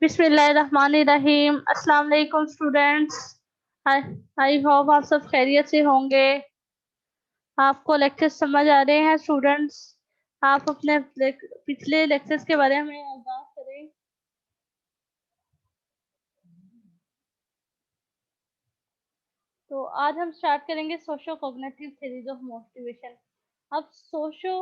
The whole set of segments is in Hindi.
बिस्मिल्लाहिर्रहमानिर्रहीम। अस्सलाम वालेकुम स्टूडेंट्स। आई होप आप सब खैरियत से होंगे। आपको लेक्चर्स समझ आ रहे हैं स्टूडेंट्स? आप अपने पिछले लेक्चर्स के बारे में आगाह करें। तो आज हम स्टार्ट करेंगे socio cognitive theories of motivation. अब सोशो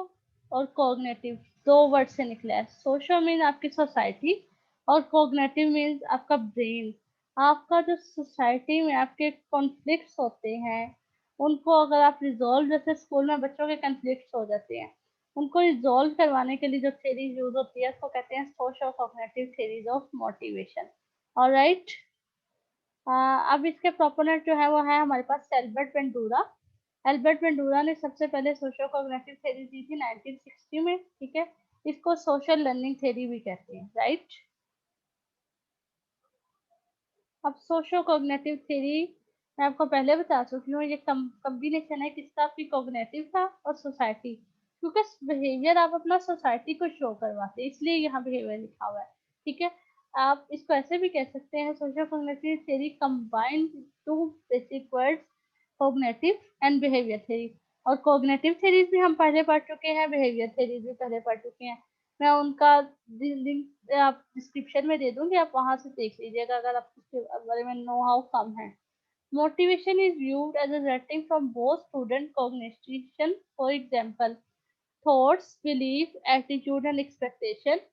और कॉग्निटिव दो वर्ड से निकला है। सोशो मीन आपकी सोसाइटी और कॉग्निटिव मीन्स आपका ब्रेन। आपका जो सोसाइटी में आपके कॉन्फ्लिक्ट्स होते हैं उनको अगर आप रिजॉल्व, जैसे स्कूल में बच्चों के कॉन्फ्लिक्ट्स हो जाते हैं, उनको रिजॉल्व करवाने के लिए जो थ्योरी यूज होती है उसको कहते हैं socio cognitive theories of motivation. Alright. अब इसके प्रोपोनेंट जो है वो है हमारे पास एल्बर्ट वेंडूरा। एल्बर्ट वेंडूरा ने सबसे पहले सोशो कॉग्निटिव थ्योरी दी थी 1960 में। ठीक है, इसको सोशल लर्निंग थ्योरी भी कहते हैं। राइट। अब सोशो कॉग्निटिव थ्योरी मैं आपको पहले बता चुकी हूँ, ये कम्बिनेशन है किसका, आपकी कॉग्निटिव का और सोसाइटी। क्योंकि बिहेवियर आप अपना सोसाइटी को शो करवाते हैं, इसलिए यहाँ बिहेवियर लिखा हुआ है। ठीक है, आप इसको ऐसे भी कह सकते हैं, socio cognitive theory combine two basic words, cognitive and behaviour theory. और कॉग्निटिव थ्योरीज भी हम पहले पढ़ चुके हैं, बिहेवियर थ्योरीज भी पहले पढ़ चुके हैं। मैं उनका लिंक आप डिस्क्रिप्शन में दे दूंगी, आप वहां से देख लीजिएगा अगर आप उसके बारे में नो हाउ कम है। Motivation is viewed as a resulting from both student cognition, for example, thoughts, belief, attitude and expectation,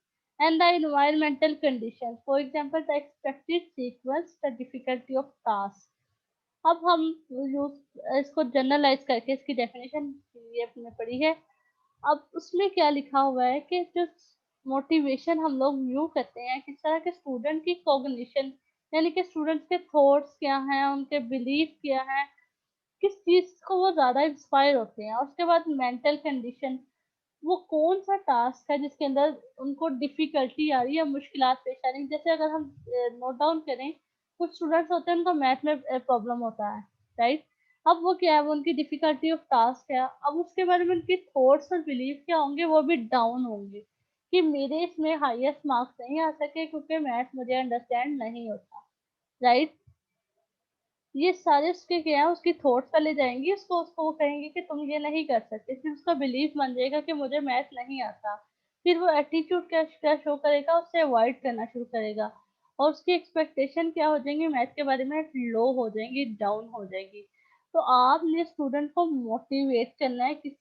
and the environmental conditions, for example, the expected sequence, the difficulty of task। अब हम यूज इसको जनरलाइज करके इसकी डेफिनेशन ये अपने पढ़ी है। अब उसमें क्या लिखा हुआ है कि जो मोटिवेशन हम लोग व्यू करते हैं किस तरह के स्टूडेंट की कॉग्निशन, यानी कि स्टूडेंट्स के थॉट्स क्या हैं, उनके बिलीफ क्या हैं, किस चीज को वो ज्यादा इंस्पायर होते हैं। और उसके बाद मेंटल कंडीशन, वो कौन सा टास्क है जिसके अंदर उनको डिफिकल्टी आ रही है, मुश्किलात पेश आ रही है। जैसे अगर हम नोट डाउन करें, कुछ स्टूडेंट्स होते हैं उनको मैथ में प्रॉब्लम होता है। राइट। अब वो क्या है, वो उनकी डिफिकल्टी ऑफ टास्क है। अब उसके बारे में उनकी थॉट्स और बिलीफ क्या होंगे, वो भी डाउन होंगे कि मेरे इसमें हाईएस्ट मार्क्स नहीं आ सके क्योंकि मैथ मुझे अंडरस्टैंड नहीं होता। राइट। ये सारे उसके क्या है, उसकी थॉट्स चले जाएंगी, उसको उसको वो कहेंगे कि तुम ये नहीं कर सकते, फिर उसका बिलीफ बन जाएगा कि मुझे मैथ नहीं आता। फिर वो एटीट्यूड क्या क्या शो करेगा, उससे अवॉइड करना शुरू करेगा। और उसकी एक्सपेक्टेशन क्या हो जाएंगी, मैथ के बारे में लो हो जाएंगी, डाउन हो जाएगी। तो आपने स्टूडेंट को मोटिवेट करना है, किस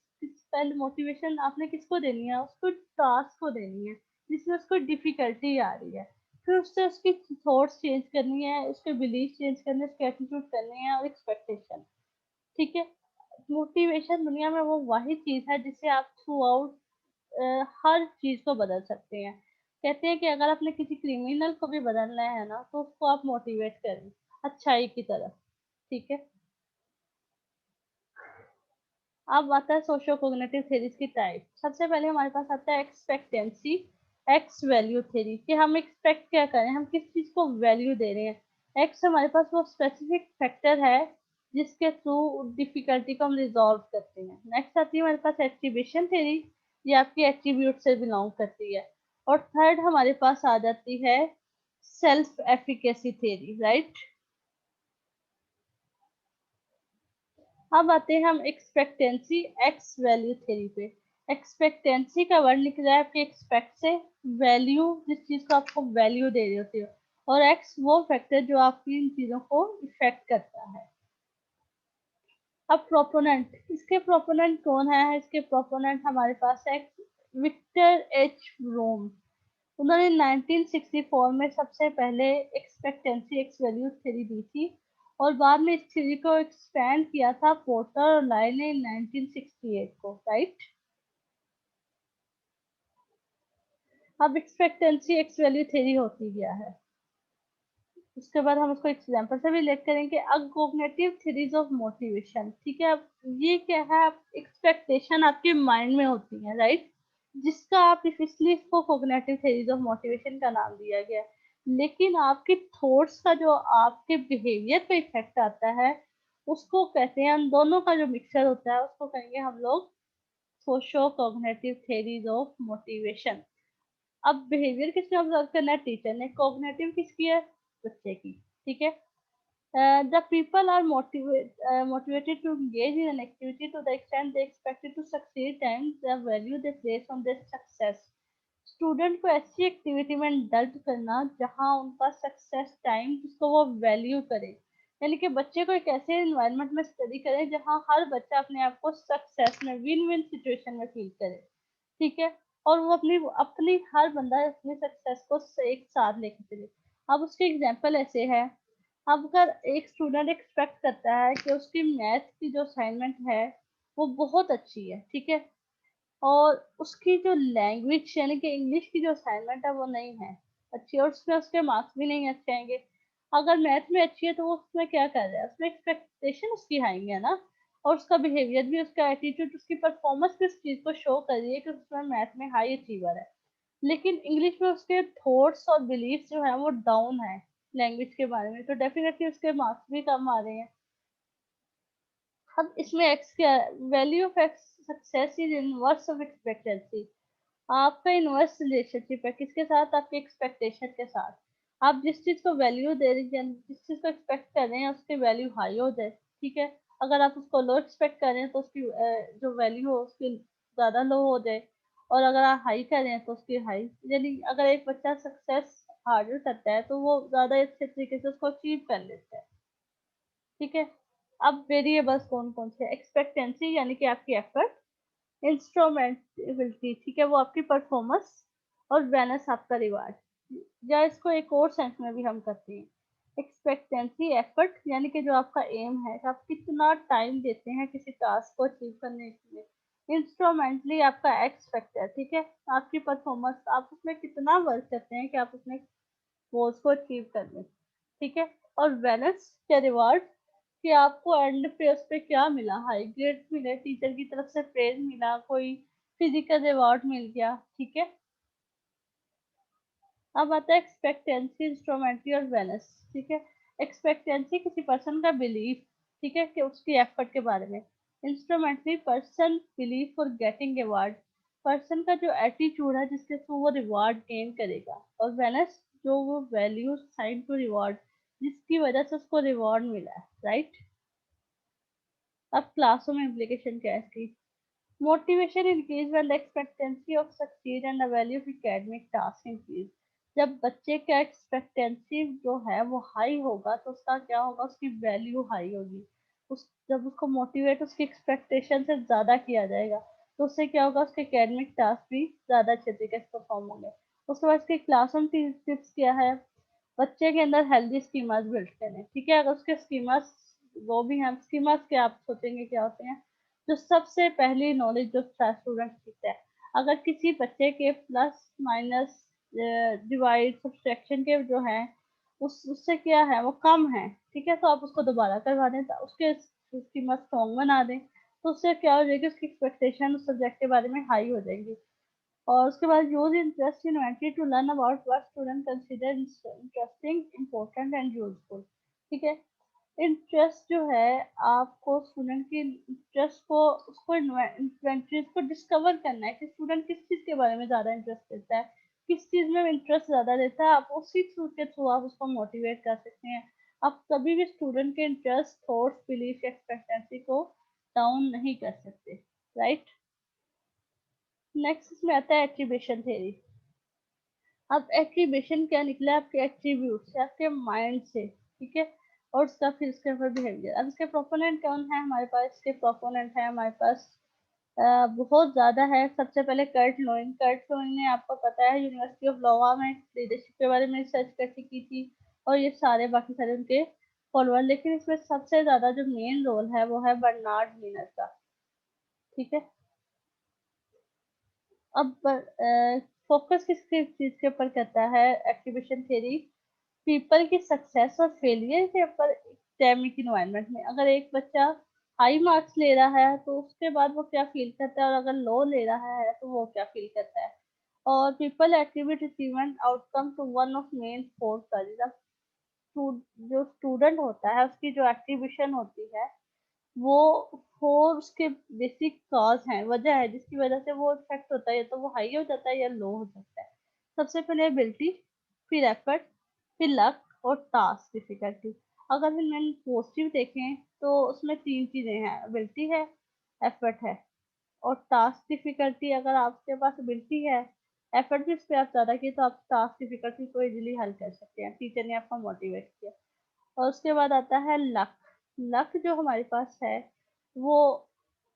पहले मोटिवेशन आपने किसको देनी है, उसको टास्क को देनी है जिसमें उसको डिफिकल्टी आ रही है। फिर उससे उसकी थॉट्स चेंज करनी है, उसके बिलीफ चेंज करने, उसके एटीट्यूड करने हैं और एक्सपेक्टेशन। ठीक है। मोटिवेशन दुनिया में वो वाही चीज है जिससे आप थ्रू आउट हर चीज को बदल सकते हैं। कहते हैं कि अगर आपने किसी क्रिमिनल को भी बदलना है ना, तो उसको आप मोटिवेट करें अच्छाई की तरफ। ठीक है। अब आता है सोशो कोग्निटिव थ्योरीज की टाइप। सबसे पहले हमारे पास आता है एक्सपेक्टेंसी एक्स वैल्यू थ्योरी, कि हम एक्सपेक्ट क्या करें, हम किस चीज को वैल्यू दे रहे हैं। एक्स हमारे पास वो स्पेसिफिक फैक्टर है जिसके थ्रू डिफिकल्टी को हम रिजॉल्व करते हैं। नेक्स्ट आती है हमारे पास एट्रीब्यूशन थ्योरी, ये आपकी एट्रीब्यूट से बिलोंग करती है। और थर्ड हमारे पास आ जाती है सेल्फ एफिकेसी थ्योरी। राइट। अब आते हैं हम एक्सपेक्टेंसी एक्स वैल्यू थ्योरी पे। एक्सपेक्टेंसी का वर्ड निकल रहा है आपके एक्सपेक्ट से, वैल्यू जिस चीज को आपको वैल्यू दे रही होती है, और एक्स वो फैक्टर जो आपकी इन चीजों को इफेक्ट करता है। अब प्रोपोनेंट, इसके प्रोपोनेंट कौन है, इसके प्रोपोनेंट हमारे पास है विक्टर एच ब्रूम। उन्होंने 1964 में सबसे पहले एक्सपेक्टेंसी एक्स वैल्यू थ्योरी दी थी, और बाद में इस थ्योरी को एक्सपेंड किया था पोर्टर और लाइन ने 1968 को। राइट। अब एक्सपेक्टेंसी एक्स वैल्यू थ्योरी होती क्या है, उसके बाद हम उसको एग्जांपल से भी लेट करेंगे। अब कॉग्निटिव थ्योरीज ऑफ मोटिवेशन। ठीक है, अब ये क्या है, एक्सपेक्टेशन आपके माइंड में होती है। राइट। जिसका आप इसलिए इसको कॉग्निटिव थ्योरीज ऑफ मोटिवेशन का नाम दिया गया है। लेकिन आपके थॉट्स का जो आपके बिहेवियर पे इफेक्ट आता है उसको कहते हैं, हम दोनों का जो मिक्सचर होता है उसको कहेंगे हम लोग socio cognitive theories of motivation. अब बिहेवियर किसने ऑब्जर्व करना है? टीचर ने। कॉग्निटिव किसकी है? बच्चे की। ठीक है। The people are motivated to engage in an activity to the extent they expected to succeed and the value they place on their success. Student को ऐसी एक्टिविटी में इंडल्ट करना जहां उनका सक्सेस टाइम जिसको वो वैल्यू करे, यानी कि बच्चे को एक ऐसे एनवायरनमेंट में स्टडी करे जहां हर बच्चा अपने आप को सक्सेस में, विन विन सिचुएशन में फील करे। ठीक है। और वो अपनी अपनी हर बंदा अपनी सक्सेस को एक साथ लेके चले। अब उसके एग्जांपल ऐसे है। अब अगर एक स्टूडेंट एक्सपेक्ट करता है कि उसकी मैथ की जो असाइनमेंट है वो बहुत अच्छी है, ठीक है, और उसकी जो लैंग्वेज यानी कि इंग्लिश की जो असाइनमेंट है वो नहीं है अच्छी, और उसमें उसके मार्क्स भी नहीं अच्छे आएंगे। अगर मैथ में अच्छी है तो वो उसमें क्या कर रहा है, उसमें एक्सपेक्टेशन उसकी हाई है ना, और उसका बिहेवियर भी, उसका एटीट्यूड, उसकी परफॉर्मेंस भी उस चीज को शो कर रही है कि उसमें मैथ में हाई अचीवर है। लेकिन इंग्लिश में उसके थॉट्स और बिलीफ जो है वो डाउन है लैंग्वेज के बारे में, तो डेफिनेटली उसके मार्क्स भी कम आ रहे हैं। अब इसमें एक्स क्या है? Value of x success is inverse of expectancy. आपका इनवर्स रिलेशनशिप है किसके साथ? आपके एक्सपेक्टेशन के साथ। आप जिस चीज को वैल्यू दे रहे हैं, जिस चीज को एक्सपेक्ट कर रहे हैं उसकी वैल्यू हाई हो जाए। ठीक है। अगर आप उसको लो एक्सपेक्ट कर रहे हैं तो उसकी जो वैल्यू हो उसकी ज्यादा लो हो जाए, और अगर आप हाई कर रहे हैं तो उसकी हाई, यानी अगर एक बच्चा सक्सेस हासिल करता है तो वो ज्यादा अच्छे तरीके से उसको अचीव कर लेता है। ठीक है। अब वेरिएबल्स कौन कौन से? एक्सपेक्टेंसी यानी कि आपकी एफर्ट, इंस्ट्रूमेंटेबिलिटी, ठीक है, वो आपकी परफॉर्मेंस, और वेनस आपका रिवार्ड। या इसको एक और सेंस में भी हम करते हैं। एक्सपेक्टेंसी एफर्ट यानी कि जो आपका एम है, आप कितना टाइम देते हैं किसी टास्क को अचीव करने के लिए। इंस्ट्रूमेंटली आपका एक्स फैक्टर, ठीक है, आपकी परफॉर्मेंस, आप उसमें कितना वर्क करते हैं कि आप उसमें गोल्स को अचीव कर लें। ठीक है। और वेनस क्या? रिवार्ड, कि आपको एंड पे उस पे क्या मिला, हाई ग्रेड मिले, टीचर की तरफ से प्रेज मिला, कोई फिजिकल रिवॉर्ड मिल गया। ठीक है। अब आता है एक्सपेक्टेंसी, इंस्ट्रूमेंटली और वेनस। ठीक है। एक्सपेक्टेंसी किसी पर्सन का बिलीफ, ठीक है, कि उसकी एफर्ट के बारे में। Instrumentally person believe for getting reward, person का जो एटीट्यूड है जिसके थ्रू वो रिवार्ड गेन करेगा। और वेनस जो वो वैल्यू साइन टू रिवॉर्ड, जिसकी वजह से उसको रिवॉर्ड मिला है, राइट। अब क्लासों में इम्प्लीकेशन क्या है इसकी? Motivation increase when the expectancy of succeed and the value of academic task increase. जब बच्चे का एक्सपेक्टेंसी जो है वो हाई होगा तो उसका क्या होगा, उसकी वैल्यू हाई होगी। उस जब उसको मोटिवेट उसकी एक्सपेक्टेशन से ज्यादा किया जाएगा तो उससे क्या होगा, उसके एकेडमिक टास्क भी ज्यादा अच्छे तरीके से परफॉर्म होंगे। उसके बाद इसके क्लासरूम टिप्स क्या है? बच्चे के अंदर हेल्दी स्कीमास बिल्ड करें। ठीक है। अगर उसके स्कीमास वो भी हैं, स्कीमास के आप सोचेंगे क्या होते हैं? जो सबसे पहली नॉलेज जो स्टूडेंट सीखता है, अगर किसी बच्चे के प्लस माइनस डिवाइड सब्सट्रैक्शन के जो है उससे क्या है वो कम है, ठीक है, तो आप उसको दोबारा करवा दें, उसके स्कीमा स्ट्रॉन्ग बना दें, तो उससे क्या हो जाएगी, उसकी एक्सपेक्टेशन उस सब्जेक्ट के बारे में हाई हो जाएगी। और उसके बाद use interest inventory to learn about what student consider interesting, important and useful. ठीक है। इंटरेस्ट जो है, आपको स्टूडेंट की इंटरेस्ट को, उसको इन्वेंटरी को डिस्कवर करना है कि स्टूडेंट किस चीज के बारे में ज्यादा इंटरेस्ट लेता है, किस चीज में इंटरेस्ट ज्यादा लेता है। आप उसी थ्रू के थ्रू आप उसको मोटिवेट कर सकते हैं। आप कभी भी स्टूडेंट के इंटरेस्ट, थॉट्स, बिलीफ, एक्सपेक्टेंसी को डाउन नहीं कर सकते, राइट। नेक्स्ट इसमें आता है एट्रीब्यूशन थ्योरी। अब एट्रीब्यूशन क्या निकला? आपके एट्रीब्यूट से, आपके माइंड से, ठीक है, और उसका फिर उसके ऊपर बिहेवियर। अब इसके प्रोपोनेंट कौन है हमारे पास? इसके प्रोपोनेंट है हमारे पास बहुत ज्यादा है। सबसे पहले कर्ट लोइंग। कर्ट लोइंग ने, आपको पता है, यूनिवर्सिटी ऑफ लोवा में लीडरशिप के बारे में रिसर्च करके की थी, और ये सारे बाकी सारे उनके फॉलोअर। लेकिन इसमें सबसे ज्यादा जो मेन रोल है वो है बर्नार्ड मीनर का। ठीक है। अब फोकस किस चीज के ऊपर करता है एक्टिवेशन थ्योरी? पीपल की सक्सेस और फेलियर के ऊपर एकेडमिक इन्वायरमेंट में। अगर एक बच्चा हाई मार्क्स ले रहा है तो उसके बाद वो क्या फील करता है, और अगर लो ले रहा है तो वो क्या फील करता है। और people attribute achievement outcome to one of main four causes. जो स्टूडेंट होता है उसकी जो एट्रीब्यूशन होती है वो फोर उसके बेसिक कॉज हैं, वजह है जिसकी वजह से वो इफेक्ट होता है, या तो वो हाई हो जाता है या लो हो जाता है। सबसे पहले एबिलिटी, फिर एफर्ट, फिर लक और टास्क डिफिकल्टी। अगर हम पॉजिटिव देखें तो उसमें तीन चीजें हैं, एबिलिटी है, एफर्ट है और टास्क डिफिकल्टी। अगर आपके पास एबिलिटी है, एफर्ट भी उस पर आप ज़्यादा किए तो आप टास्क डिफिकल्टी को इजीली हल कर सकते हैं, टीचर ने आपको मोटिवेट किया। और उसके बाद आता है लक। लक जो हमारे पास है वो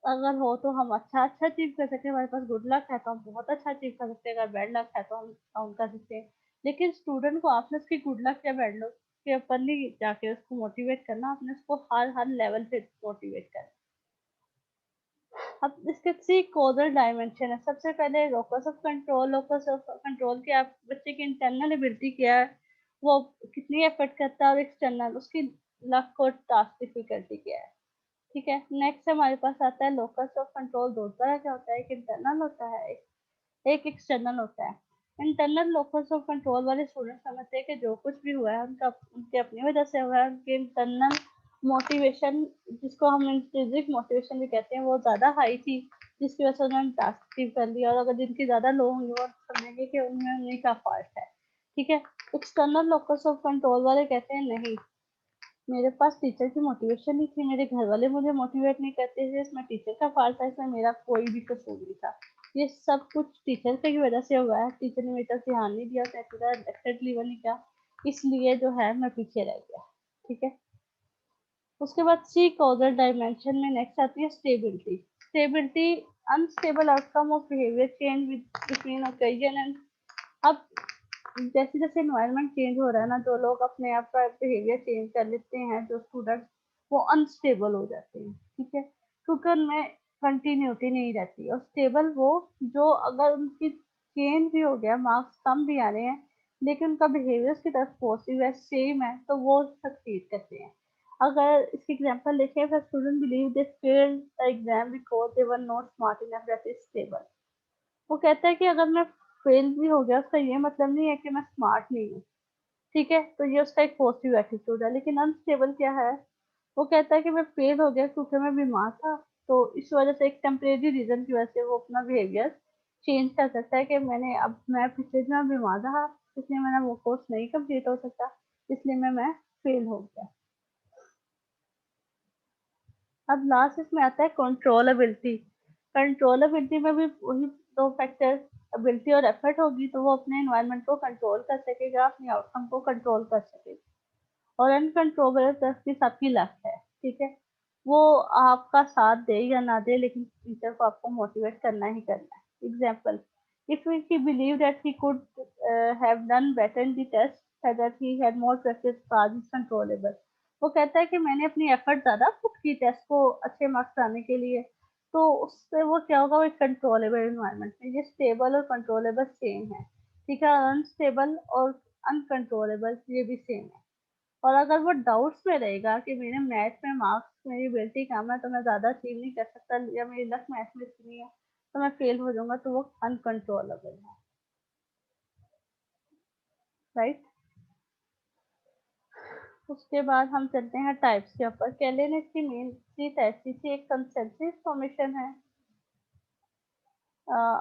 अगर हो तो हम अच्छा अच्छा अचीव कर सकते हैं, हमारे पास गुड लक है तो हम बहुत अच्छा अचीव कर सकते हैं, अगर बैड लक है तो हम काउंट कर सकते हैं। लेकिन स्टूडेंट को आपने उसकी गुड लक या बैड लक के ऊपर नहीं जाके उसको मोटिवेट करना, आपने उसको हर हर लेवल पे मोटिवेट करना। अब इसके थ्री कॉजल डायमेंशन है। सबसे पहले locus of control. Locus of control के आप बच्चे की इंटरनल एबिलिटी क्या है, वो कितनी एफर्ट करता है, और एक्सटर्नल उसकी लक और टास्क डिफिकल्टी क्या है। ठीक है, नेक्स्ट हमारे पास आता है लोकस ऑफ कंट्रोल। दो तरह का होता है, एक इंटरनल होता है, एक एक्सटर्नल होता है। इंटरनल लोकस ऑफ कंट्रोल वाले स्टूडेंट समझते हैं कि जो कुछ भी हुआ है उनका उनके अपनी वजह से हुआ है। उनके इंटरनल मोटिवेशन, जिसको हम इंट्रिंसिक मोटिवेशन भी कहते हैं, वो ज़्यादा हाई थी, जिसकी वजह से उन्होंने टास्क अचीव कर लिया। और अगर जिनकी ज़्यादा लो होंगी वो समझेंगे कि उनमें उन्हीं का फॉल्ट है। ठीक है, एक्सटर्नल लोकस ऑफ कंट्रोल वाले कहते हैं नहीं, मेरे पास टीचर की मोटिवेशन नहीं थी, मेरे घर वाले मुझे मोटिवेट नहीं करते थे, इसमें टीचर का फॉल्ट है, इसमें मेरा कोई भी कसूर नहीं था, ये सब कुछ टीचर की वजह से हुआ है, टीचर ने मेरी तरफ ध्यान नहीं दिया, उसने पूरा एक्सेप्ट लीवर नहीं किया, इसलिए जो है मैं पीछे रह गया। ठीक है, उसके बाद सी कॉजल डायमेंशन में नेक्स्ट आती है stability. Stability, unstable outcome of behaviour change between occasion and. अब जैसे जैसे इन्वायरमेंट चेंज हो रहा है ना, जो लोग अपने आप का बिहेवियर चेंज कर लेते हैं, जो स्टूडेंट, वो अनस्टेबल हो जाते हैं। ठीक है, क्योंकि उनमें कंटिन्यूटी नहीं रहती। और स्टेबल वो जो अगर उनकी चेंज भी हो गया, मार्क्स कम भी आ रहे हैं, लेकिन उनका बिहेवियर की तरफ पॉजिटिव है, सेम है, तो वो सक्सीड करते हैं। अगर इसकी एग्जांपल देखें, फिर student believe they failed the exam because they were not smart enough, that is stable. वो कहता है कि अगर मैं फेल भी हो गया, उसका ये मतलब नहीं है कि मैं स्मार्ट नहीं हूँ। ठीक है, तो ये उसका एक पॉजिटिव एटीट्यूड है। लेकिन अनस्टेबल क्या है, वो कहता है कि मैं फेल हो गया क्योंकि मैं बीमार था, तो इस वजह से एक टेम्परेरी रीजन की वजह से वो अपना बिहेवियर चेंज कर सकता है कि मैं पिछले दिन बीमार रहा, इसलिए मेरा वो कोर्स नहीं कंप्लीट हो सकता, इसलिए मैं फेल हो गया। अब लास्ट इसमें आता है कंट्रोलेबिलिटी। कंट्रोलेबिलिटी में भी वही दो फैक्टर, एबिलिटी और एफर्ट होगी, तो वो अपने एनवायरनमेंट को कंट्रोल कर सकेगा, अपने आउटकम को कंट्रोल कर सकेगा। और अनकंट्रोलेबल जस्टिस आपकी लक है। ठीक है, वो आपका साथ दे या ना दे, लेकिन टीचर को आपको मोटिवेट करना ही करना है। Example, if he believed that he could have done better in the test, that he had more practice, class is controllable। वो कहता है कि मैंने अपनी एफर्ट ज्यादा पुट की टेस्ट को अच्छे मार्क्स लाने के लिए, तो उससे वो क्या होगा, वो एक कंट्रोलेबल एनवायरनमेंट में। ये स्टेबल और कंट्रोलेबल सेम है। ठीक है, अनस्टेबल और अनकंट्रोलेबल ये भी सेम है। और अगर वो डाउट्स में रहेगा कि मेरे मैथ में मार्क्स, मेरी एबिलिटी कम है तो मैं ज़्यादा अचीव नहीं कर सकता, या मेरी लक मैथ में इतनी है तो मैं फेल हो जाऊंगा, तो वो अनकंट्रोलेबल है। राइट, उसके बाद हम चलते हैं टाइप्स के ऊपर। केले ने इसकी मेन थ्री टाइप्स की थी, एक कंसेंसस इंफॉर्मेशन है,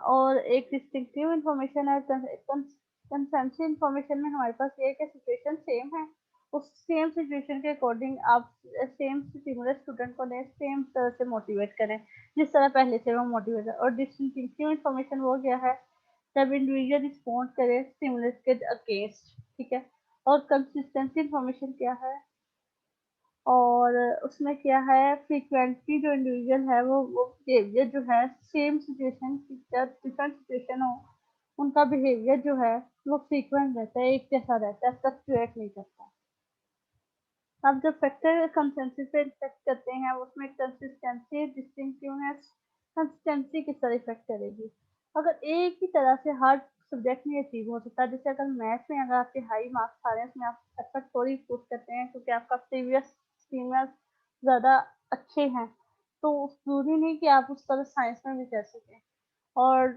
और एक डिस्टिंक्टिव इंफॉर्मेशन है। कंसेंसस इंफॉर्मेशन में हमारे पास ये है कि सिचुएशन सेम है, उस सेम सिचुएशन के अकॉर्डिंग आप सेम स्टिमुलस स्टूडेंट को दें, सेम तरह से मोटिवेट करें जिस तरह पहले से वो मोटिवेट है। और डिस्टिंक्टिव इंफॉर्मेशन वो क्या है, जब इंडिविजुअल रिस्पॉन्ड करे स्टिमुलस के अगेंस्ट। ठीक है, और कंसिस्टेंसी इंफॉर्मेशन क्या है, और उसमें क्या है, फ्रीक्वेंटली जो इंडिविजुअल है वो बिहेवियर जो है सेम सिचुएशन, जब डिफरेंट सिचुएशन हो, उनका बिहेवियर जो है वो फ्रीक्वेंट रहता है, एक जैसा रहता है, फ्लक्चुएट नहीं करता। अब जो फैक्टर कंसेंसस पे इफेक्ट करते हैं, उसमें कंसिस्टेंसी, डिस्टिंक्टिवनेस। कंसिस्टेंसी किस तरह इफेक्ट करेगी, अगर एक ही तरह से हर सब्जेक्ट में अचीव हो सकता है, जैसे अगर मैथ में अगर आपके हाई मार्क्स आ रहे हैं, उसमें आप एफर्ट थोड़ी पुट करते हैं क्योंकि आपका प्रीवियस सीनियर ज़्यादा अच्छे हैं, तो जरूरी नहीं कि आप उस तरह साइंस में भी कर सकें। और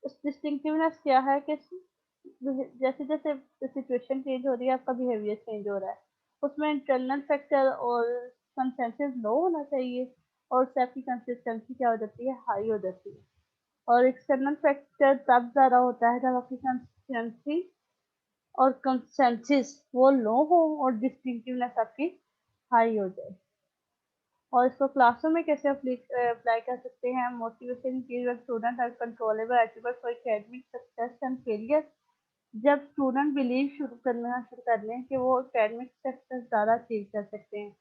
डिस्टिंक्टिवनेस क्या है कि जैसे जैसे सिचुएशन चेंज हो रही है, आपका बिहेवियर चेंज हो रहा है, उसमें इंटरनल फैक्टर और कंसेंसस लो होना चाहिए, और उससे आपकी कंसिस्टेंसी क्या हो जाती है, हाई हो जाती है। और एक्सटर्नल फैक्टर तब ज़्यादा होता है जब आपकी एफिशिएंसी और कंसेंसस वो लो हो और डिस्टिंक्टिवनेस आपकी हाई हो जाए। और इसको क्लासरूम में कैसे अप्लाई कर सकते हैं? Motivation increase when student have controllable attribute for academic success and failure. जब स्टूडेंट बिलीव शुरू कर लें कि वो एकेडमिक सक्सेस ज़्यादा अचीव कर सकते हैं,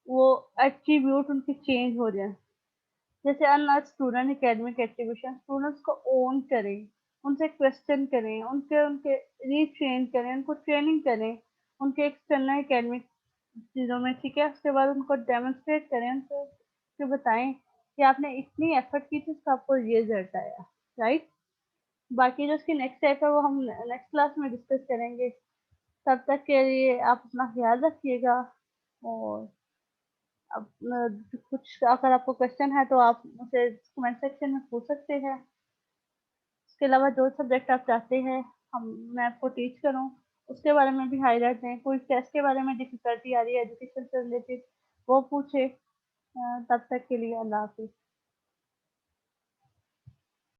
वो एट्रीब्यूट उनके चेंज हो जाए। जैसे अनअ स्टूडेंट एकेडमिक एट्रीब्यूशन, स्टूडेंट्स को ओन करें, उनसे क्वेश्चन करें, उनके उनके रीट्रेन करें, उनको ट्रेनिंग करें उनके एक्सटर्नल एकेडमिक चीज़ों में, ठीक है। उसके बाद उनको डेमोन्स्ट्रेट करें, उनको फिर बताएं कि आपने इतनी एफर्ट की थी तो आपको ये रिजल्ट आया, राइट। बाकी जो उसकी नेक्स्ट स्टेप है वो हम नेक्स्ट क्लास में डिस्कस करेंगे। तब तक के लिए आप अपना ख्याल रखिएगा। और अब कुछ अगर आपको क्वेश्चन है तो आप मुझे कमेंट सेक्शन में पूछ सकते हैं। इसके अलावा जो सब्जेक्ट आप चाहते हैं हम मैं आपको टीच करूँ उसके बारे में भी हाईलाइट दें। कोई टेस्ट के बारे में डिफिकल्टी आ रही है एजुकेशन से रिलेटेड वो पूछे। तब तक के लिए अल्लाह हाफिज़।